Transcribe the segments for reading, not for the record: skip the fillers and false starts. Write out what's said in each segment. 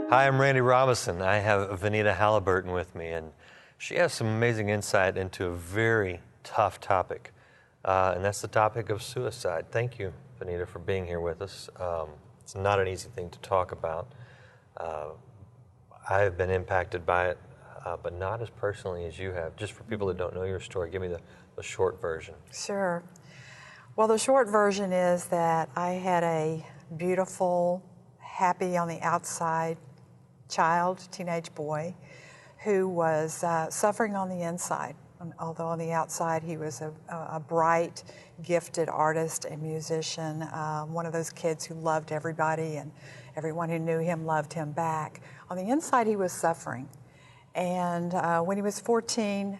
Hi, I'm Randy Robison. I have Vanita Halliburton with me, and she has some amazing insight into a very tough topic, and that's the topic of suicide. Thank you, Vanita, for being here with us. It's not an easy thing to talk about. I have been impacted by it, but not as personally as you have. Just for people that don't know your story, give me the short version. Sure. Well, the short version is that I had a beautiful, happy on the outside teenage boy, who was suffering on the inside. Although on the outside he was a bright, gifted artist and musician, one of those kids who loved everybody and everyone who knew him loved him back. On the inside he was suffering. And when he was 14,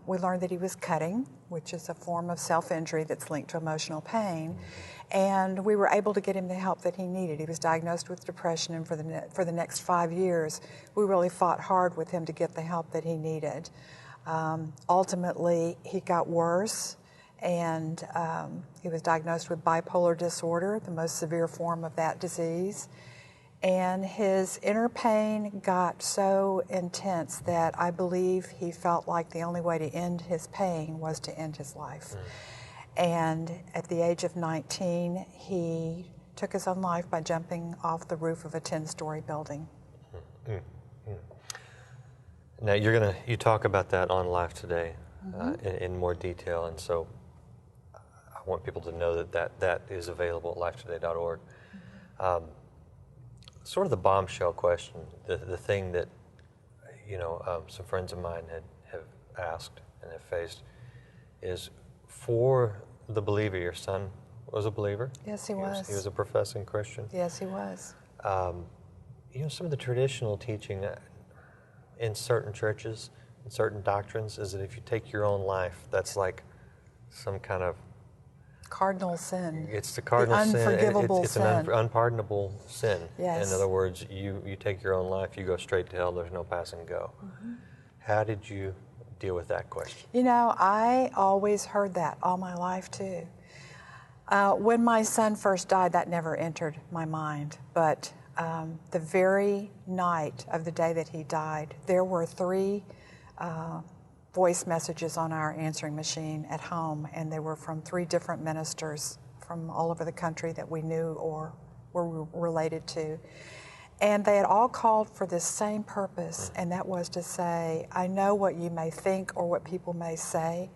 we learned that he was cutting, which is a form of self-injury that's linked to emotional pain. And we were able to get him the help that he needed. He was diagnosed with depression, and for the next 5 years, we really fought hard with him to get the help that he needed. Ultimately, he got worse, and he was diagnosed with bipolar disorder, the most severe form of that disease. And his inner pain got so intense that I believe he felt like the only way to end his pain was to end his life. And at the age of 19, he took his own life by jumping off the roof of a 10-story building. Now you talk about that on Live Today in more detail, and so I want people to know that is available at lifetoday.org. Sort of the bombshell question, the thing that some friends of mine have asked and have faced is, for the believer, your son was a believer? Yes, he was. He was a professing Christian? Yes, he was. Some of the traditional teaching in certain churches, in certain doctrines, is that if you take your own life, that's like some kind of cardinal sin. It's the cardinal sin. Unforgivable It's sin. an unpardonable sin. Yes. In other words, you take your own life, you go straight to hell, there's no pass and go. How did you deal with that question? I always heard that all my life too. When my son first died, that never entered my mind. But the very night of the day that he died, there were 3 voice messages on our answering machine at home, and they were from 3 different ministers from all over the country that we knew or were related to. And they had all called for this same purpose, and that was to say, I know what you may think or what people may say,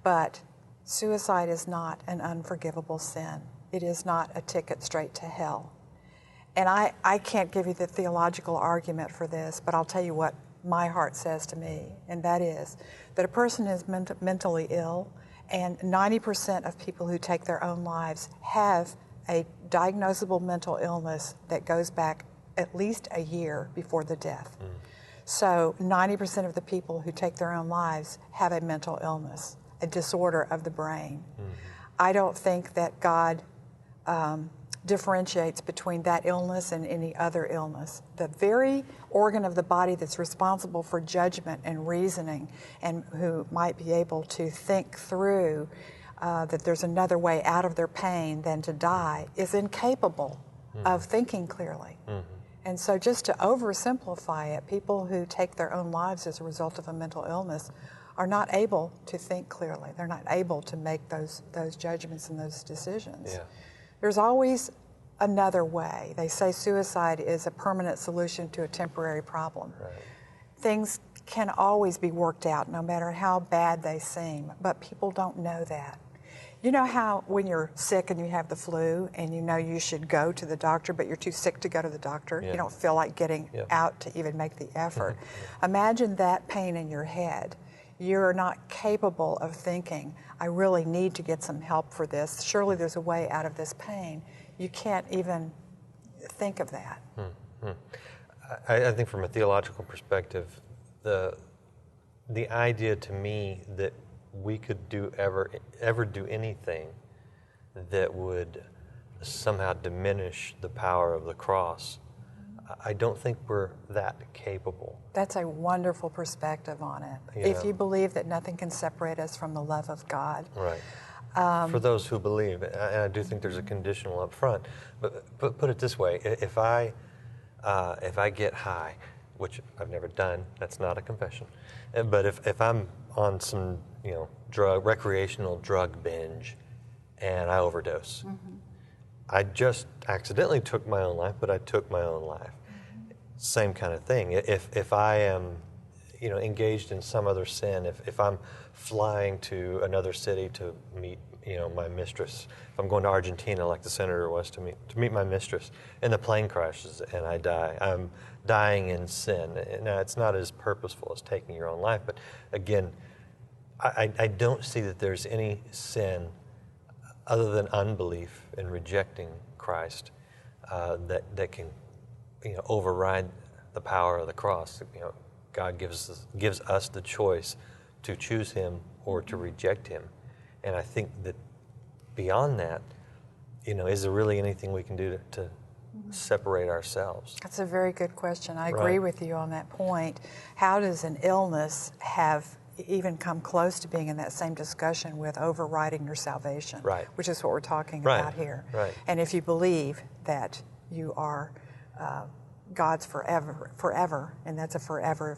but suicide is not an unforgivable sin. It is not a ticket straight to hell. And I can't give you the theological argument for this, but I'll tell you what my heart says to me, and that is that a person is mentally ill, and 90% of people who take their own lives have a diagnosable mental illness that goes back at least a year before the death. So 90% of the people who take their own lives have a mental illness, a disorder of the brain. I don't think that God differentiates between that illness and any other illness. The very organ of the body that's responsible for judgment and reasoning, and who might be able to think through that there's another way out of their pain than to die, is incapable of thinking clearly. And so just to oversimplify it, people who take their own lives as a result of a mental illness are not able to think clearly. They're not able to make those judgments and those decisions. Yeah. There's always another way. They say suicide is a permanent solution to a temporary problem. Right. Things can always be worked out, no matter how bad they seem, but people don't know that. You know how when you're sick and you have the flu and you know you should go to the doctor, but you're too sick to go to the doctor? Yeah. You don't feel like getting out to even make the effort. Imagine that pain in your head. You're not capable of thinking, I really need to get some help for this. Surely there's a way out of this pain. You can't even think of that. I think from a theological perspective, the idea to me that we could ever do anything that would somehow diminish the power of the cross, I don't think we're that capable. That's a wonderful perspective on it. If you believe that nothing can separate us from the love of God. Right. For those who believe, and I do think there's a conditional up front, but put it this way, if I if I get high, which I've never done, that's not a confession, but if I'm on some recreational drug binge and I overdose, I just accidentally took my own life, but I took my own life. Same kind of thing. If I am engaged in some other sin, if I'm flying to another city to meet my mistress, if I'm going to Argentina like the senator was to meet my mistress, and the plane crashes and I die, I'm dying in sin. Now, it's not as purposeful as taking your own life, but again, I don't see that there's any sin other than unbelief and rejecting Christ that can override the power of the cross. God gives us the choice to choose Him or to reject Him. And I think that beyond that, is there really anything we can do to separate ourselves? That's a very good question. I agree with you on that point. How does an illness even come close to being in that same discussion with overriding your salvation? Right. Which is what we're talking about here. Right. And if you believe that you are God's forever, and that's a forever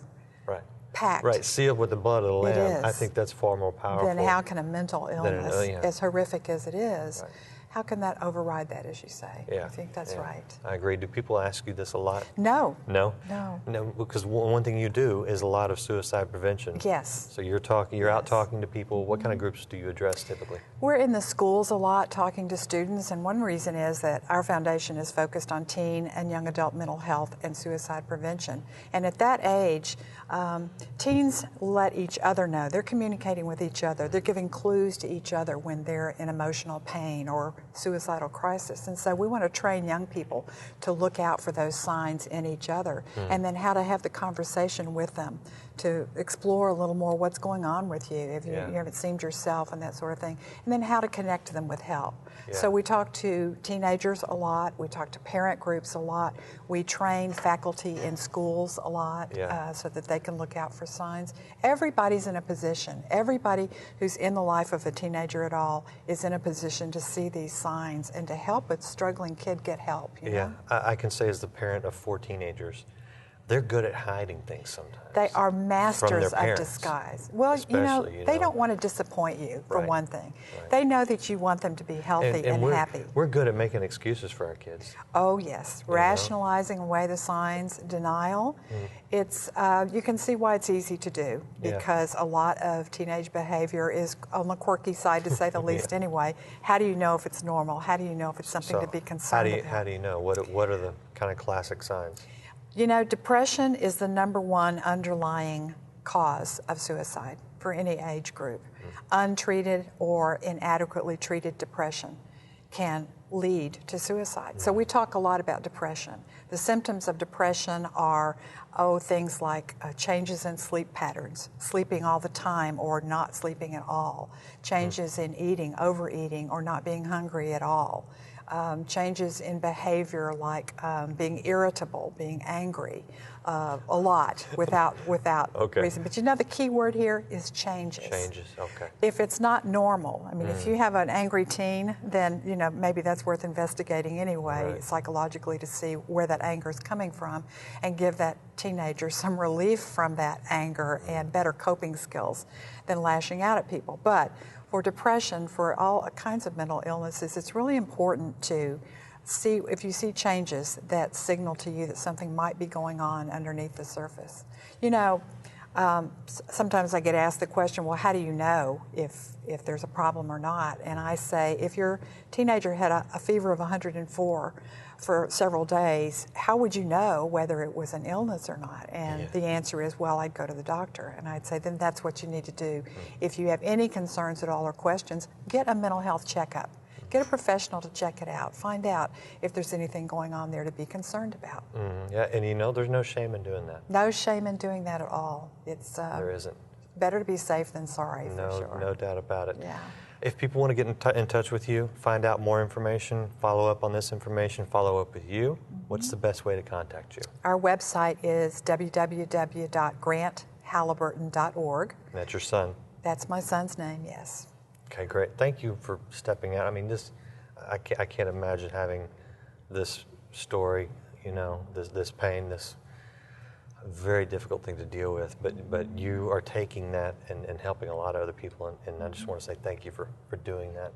pact. Right, sealed with the blood of the Lamb. I think that's far more powerful. Then how can a mental illness, as horrific as it is, how can that override that, as you say? Yeah. I think that's right. I agree. Do people ask you this a lot? No. No? No. No, because one thing you do is a lot of suicide prevention. Yes. So you're out talking to people. What kind of groups do you address typically? We're in the schools a lot talking to students, and one reason is that our foundation is focused on teen and young adult mental health and suicide prevention. And at that age, teens let each other know. They're communicating with each other. They're giving clues to each other when they're in emotional pain or suicidal crisis. And so we want to train young people to look out for those signs in each other, and then how to have the conversation with them to explore a little more what's going on with you if you haven't seen yourself and that sort of thing, and then how to connect to them with help. So we talk to teenagers a lot, we talk to parent groups a lot, we train faculty in schools a lot so that they can look out for signs. Everybody's in a position, everybody who's in the life of a teenager at all is in a position to see these signs and to help a struggling kid get help. You know? I can say as the parent of 4 teenagers, they're good at hiding things sometimes. They are masters from their of disguise. Well, they don't want to disappoint you, for one thing. They know that you want them to be healthy and happy. We're good at making excuses for our kids. Oh, yes. Rationalizing away the signs, denial. It's you can see why it's easy to do, because a lot of teenage behavior is on the quirky side, to say the least anyway. How do you know if it's normal? How do you know if it's something to be concerned about? How do you know? What are the kind of classic signs? Depression is the #1 underlying cause of suicide for any age group. Untreated or inadequately treated depression can lead to suicide. So we talk a lot about depression. The symptoms of depression are things like changes in sleep patterns, sleeping all the time or not sleeping at all, changes in eating, overeating, or not being hungry at all. Changes in behavior like being irritable, being angry, a lot without reason. But the key word here is changes. Changes, okay. If it's not normal, if you have an angry teen, then maybe that's worth investigating anyway, psychologically, to see where that anger is coming from, and give that teenager some relief from that anger and better coping skills than lashing out at people. But for depression, for all kinds of mental illnesses, it's really important to see if you see changes that signal to you that something might be going on underneath the surface. Sometimes I get asked the question, well, how do you know if there's a problem or not? And I say, if your teenager had a fever of 104 for several days, how would you know whether it was an illness or not? And the answer is, well, I'd go to the doctor. And I'd say, then that's what you need to do. If you have any concerns at all or questions, get a mental health checkup. Get a professional to check it out. Find out if there's anything going on there to be concerned about. And there's no shame in doing that. No shame in doing that at all. There isn't. Better to be safe than sorry, for sure. No doubt about it. Yeah. If people want to get in touch with you, find out more information, follow up on this information, follow up with you, what's the best way to contact you? Our website is www.granthalliburton.org. That's your son? That's my son's name, yes. Okay, great. Thank you for stepping out. I can't imagine having this story, you know, this pain, this very difficult thing to deal with, but you are taking that and helping a lot of other people, and I just want to say thank you for doing that.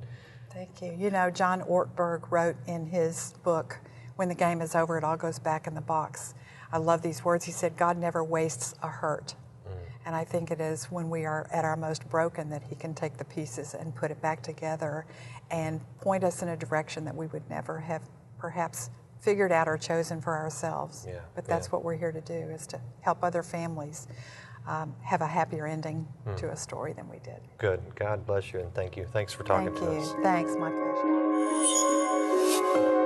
Thank you. You know, John Ortberg wrote in his book, "When the Game is Over, It All Goes Back in the Box." I love these words. He said, God never wastes a hurt. And I think it is when we are at our most broken that he can take the pieces and put it back together and point us in a direction that we would never have perhaps figured out or chosen for ourselves. Yeah, but that's what we're here to do, is to help other families have a happier ending to a story than we did. Good. God bless you, and thank you. Thanks for talking to us. Thank you. Thanks. My pleasure.